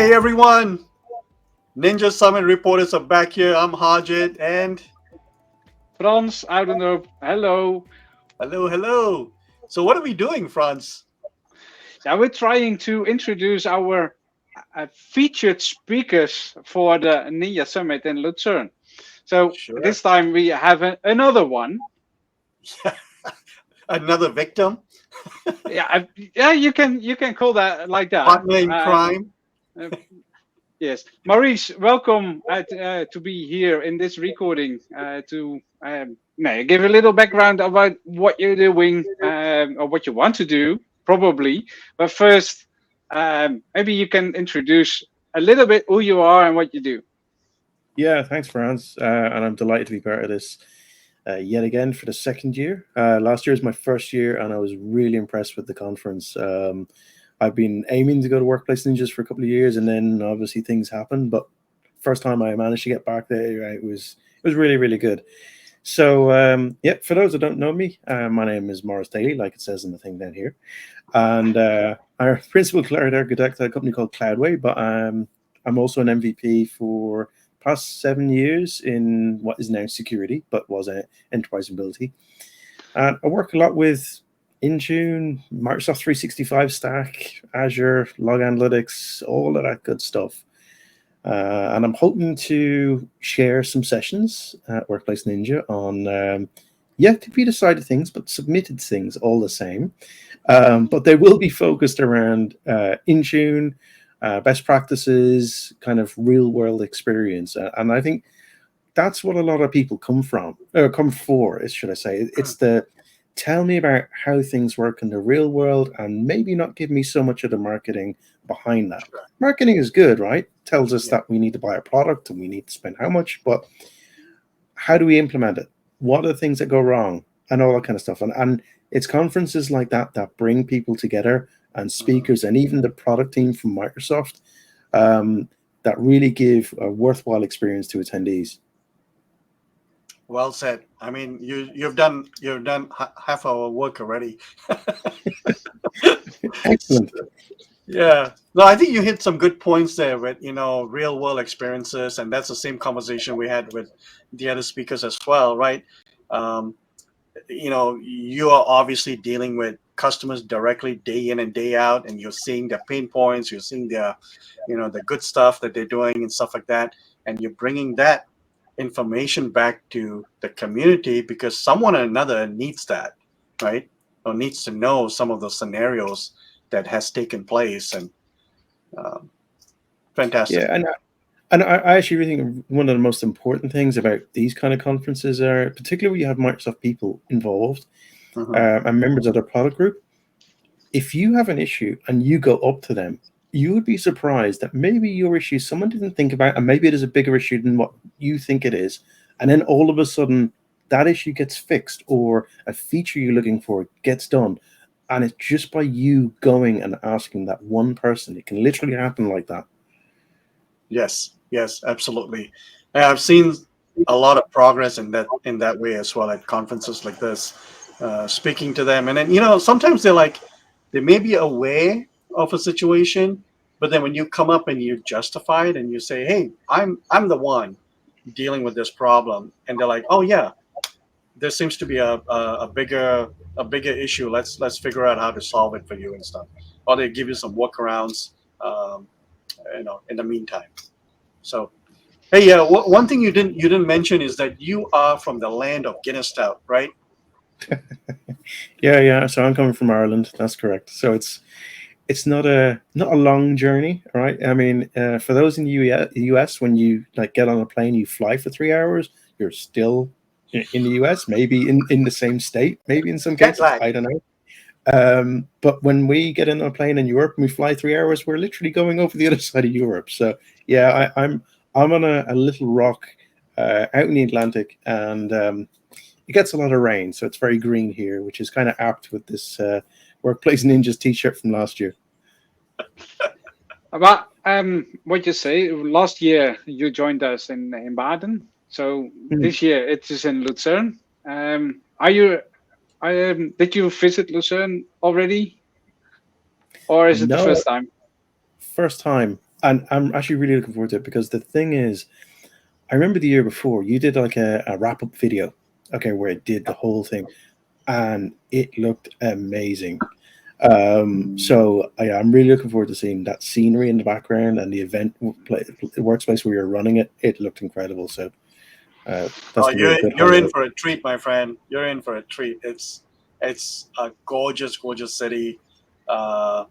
Hey everyone, Ninja Summit reporters are back here. I'm Harjit and Frans, I don't know. Hello. hello. So what are we doing, Franz? Yeah, we're trying to introduce our featured speakers for the Ninja Summit in Lucerne. So Sure. this time we have another one. Another victim, Yeah, yeah, you can call that like that. partner in crime. Uh, yes, Maurice, welcome to be here in this recording to give a little background about what you're doing or what you want to do, probably. But first, maybe you can introduce a little bit who you are and what you do. Yeah, thanks, Frans. And I'm delighted to be part of this yet again for the second year. Last year was my first year, and I was really impressed with the conference. I've been aiming to go to Workplace Ninjas for a couple of years, and then obviously things happened. But first time I managed to get back there, it was really really good. So yeah, for those that don't know me, my name is Maurice Daly, like it says in the thing down here, and I'm a principal cloud architect at a company called CloudWay. But I'm also an MVP for past 7 years in what is now security, but was a enterprise ability. And I work a lot with Intune, Microsoft 365 stack, Azure, log analytics, all of that good stuff. And I'm hoping to share some sessions at Workplace Ninja on yet to be decided things, but submitted things all the same. But they will be focused around Intune, best practices, kind of real world experience. And I think that's what a lot of people come from, or come for, should I say. It's the tell me about how things work in the real world and maybe not give me so much of the marketing behind that. Sure. Marketing is good, right? Tells us Yeah. that we need to buy a product and we need to spend how much, but how do we implement it? What are the things that go wrong? And all that kind of stuff. And it's conferences like that that bring people together and Mhm. speakers and even the product team from Microsoft that really give a worthwhile experience to attendees. Well said. I mean, you've done half our work already. Excellent. Yeah. No, I think you hit some good points there with, real world experiences. And that's the same conversation we had with the other speakers as well, right? Um, you are obviously dealing with customers directly day in and day out, and you're seeing their pain points, you're seeing their, the good stuff that they're doing and stuff like that. And you're bringing that information back to the community because someone or another needs that, right? Or needs to know some of those scenarios that has taken place. And um, fantastic. Yeah, and I actually really think one of the most important things about these kind of conferences are, particularly when you have Microsoft people involved Hmm. and members of their product group, if you have an issue and you go up to them, you would be surprised that maybe your issue someone didn't think about, and maybe it is a bigger issue than what you think it is. And then all of a sudden, that issue gets fixed, or a feature you're looking for gets done. And it's just by you going and asking that one person. It can literally happen like that. Yes, absolutely. And I've seen a lot of progress in that way as well at conferences like this. Speaking to them, and then sometimes they may be aware of a situation, but then when you come up and you justify it and you say, "Hey, I'm the one dealing with this problem," and they're like, "Oh yeah, there seems to be a bigger issue. Let's figure out how to solve it for you and stuff," or they give you some workarounds. Um, in the meantime. So, hey, yeah, one thing you didn't mention is that you are from the land of Guinness Stout, right? Yeah, yeah. So I'm coming from Ireland. That's correct. So it's not a long journey, right? I mean, for those in the US, when you like get on a plane, you fly for 3 hours. You're still in the US, maybe in the same state, maybe in some Jet cases. lag. I don't know. But when we get in a plane in Europe and we fly 3 hours, we're literally going over the other side of Europe. So yeah, I'm on a little rock out in the Atlantic, and it gets a lot of rain, so it's very green here, which is kind of apt with this Workplace Ninjas T-shirt from last year. But what you say? Last year you joined us in Baden, so Hmm. this year it is in Lucerne. Are you? Did you visit Lucerne already, or is it the No, first time? first time. And I'm actually really looking forward to it because the thing is, I remember the year before you did like a wrap up video, okay, where it did the whole thing, and it looked amazing. So I'm really looking forward to seeing that scenery in the background and the workspace where you're running it. It looked incredible. So that's Oh, gonna be a good you're in highlight. for a treat, my friend. You're in for a treat. It's a gorgeous, gorgeous city. Uh,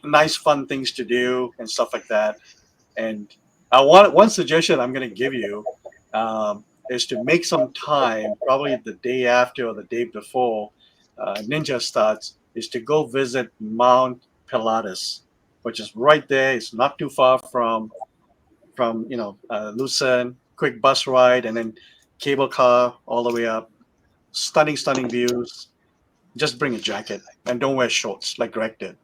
Nice, fun things to do and stuff like that. And one suggestion I'm going to give you is to make some time, probably the day after or the day before Ninja starts, is to go visit Mount Pilatus, which is right there. It's not too far from Lucerne. Quick bus ride and then cable car all the way up. Stunning, stunning views. Just bring a jacket and don't wear shorts like Greg did.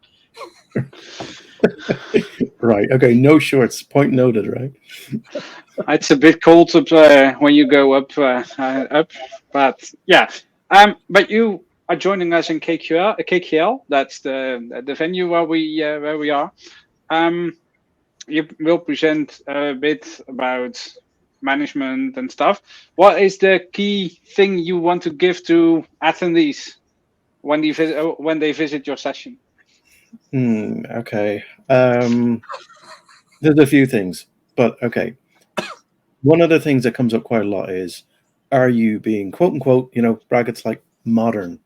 Right. Okay. No shorts. Point noted. Right. It's a bit cold up when you go up, but yeah. But you are joining us in KQL. That's the venue where we are. Um, you will present a bit about management and stuff. What is the key thing you want to give to attendees when they visit your session? Okay. There's a few things, but okay. One of the things that comes up quite a lot is, are you being quote unquote, brackets like modern?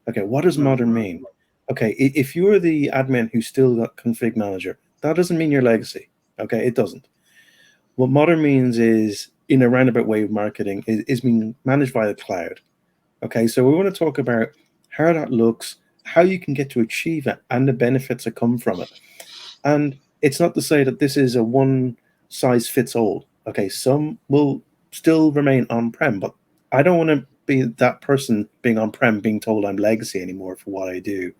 Okay, what does modern Mhm. mean? Okay, if you're the admin who's still got config manager, that doesn't mean you're legacy. Okay, it doesn't. What modern means is, in a roundabout way of marketing, is being managed by the cloud. Okay, so we want to talk about how that looks, how you can get to achieve it, and the benefits that come from it. And it's not to say that this is a one size fits all. Okay, some will still remain on prem, but I don't want to be that person being on prem being told I'm legacy anymore for what I do.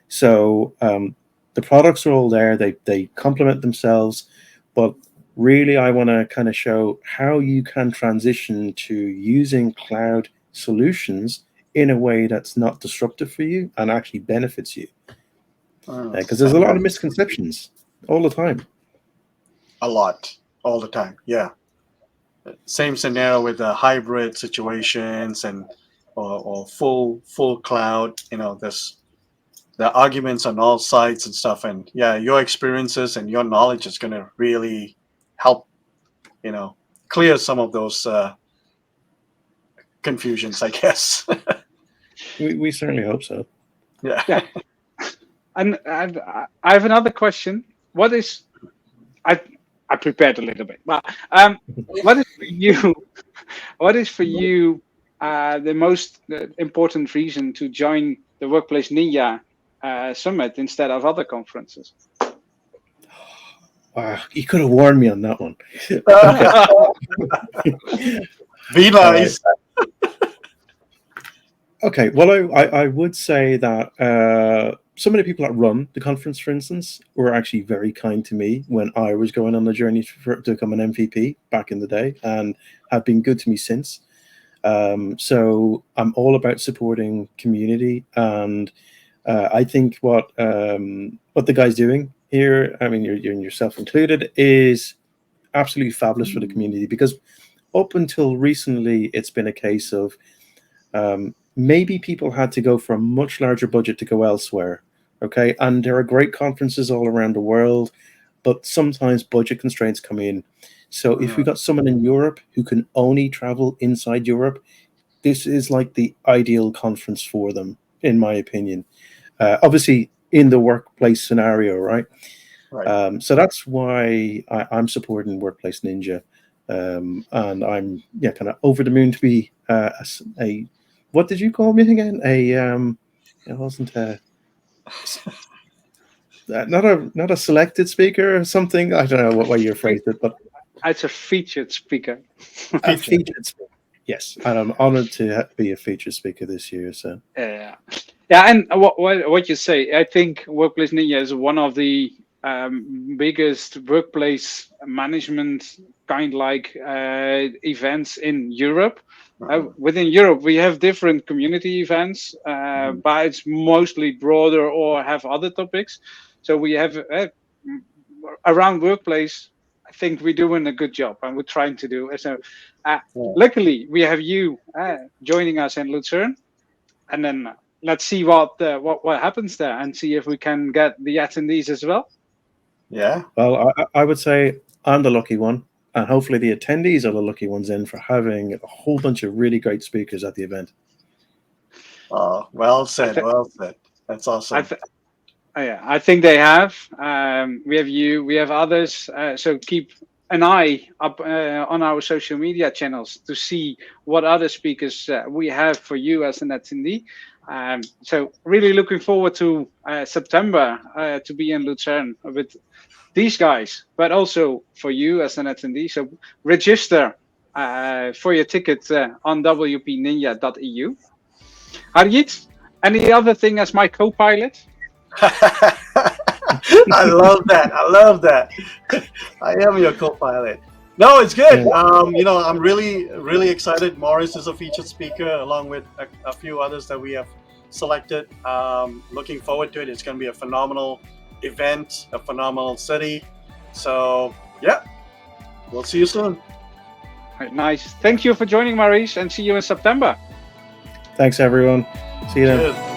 So the products are all there, they complement themselves, but really I want to kind of show how you can transition to using cloud solutions in a way that's not disruptive for you and actually benefits you, because there's a lot of misconceptions all the time. A lot, all the time. Yeah. Same scenario with the hybrid situations and or full cloud. There's the arguments on all sides and stuff. And yeah, your experiences and your knowledge is going to really help you know clear some of those confusions, I guess. We certainly hope so. Yeah. Yeah, and I have another question. What is I I prepared a little bit, but what is for you? What is for you the most important reason to join the Workplace Ninja Summit instead of other conferences? You could have warned me on that one. Be Uh, nice. okay, well, I would say that some of the people that run the conference, for instance, were actually very kind to me when I was going on the journey to become an MVP back in the day, and have been good to me since. So I'm all about supporting community, and I think what the guy's doing here, I mean, you're yourself included, is absolutely fabulous for the community, because up until recently, it's been a case of maybe people had to go for a much larger budget to go elsewhere. Okay, and there are great conferences all around the world, but sometimes budget constraints come in. So if we got someone in Europe who can only travel inside Europe, this is like the ideal conference for them, in my opinion. Obviously, in the workplace scenario, right? Right. So that's why I'm supporting Workplace Ninja, and I'm kind of over the moon to be a what did you call me again? It wasn't not a selected speaker or something. I don't know what way you phrased it, but It's a featured speaker. a Feature. featured speaker. Yes, and I'm honored to be a featured speaker this year. So Yeah, yeah, and what you say, I think Workplace Ninja is one of the biggest workplace management kind like events in Europe. Within Europe, we have different community events, but it's mostly broader or have other topics. So we have around workplace, I think we're doing a good job, and we're trying to do. So, Yeah. luckily, we have you joining us in Lucerne, and then let's see what happens there, and see if we can get the attendees as well. Yeah. Well, I would say I'm the lucky one, and hopefully the attendees are the lucky ones in for having a whole bunch of really great speakers at the event. Well said. Well said. That's awesome. I think they have. We have you. We have others. So keep an eye up on our social media channels to see what other speakers we have for you as an attendee. So really looking forward to September to be in Lucerne with these guys, but also for you as an attendee. So register for your ticket on WPNinja.eu. Harjit, any other thing as my co-pilot? I love that. I love that. I am your co-pilot. No, it's good. I'm really excited. Maurice is a featured speaker along with a few others that we have selected. Looking forward to it. It's going to be a phenomenal event, a phenomenal city. So, yeah, we'll see you soon. Right, nice. Thank you for joining, Maurice, and see you in September. Thanks, everyone. See you then. Cheers.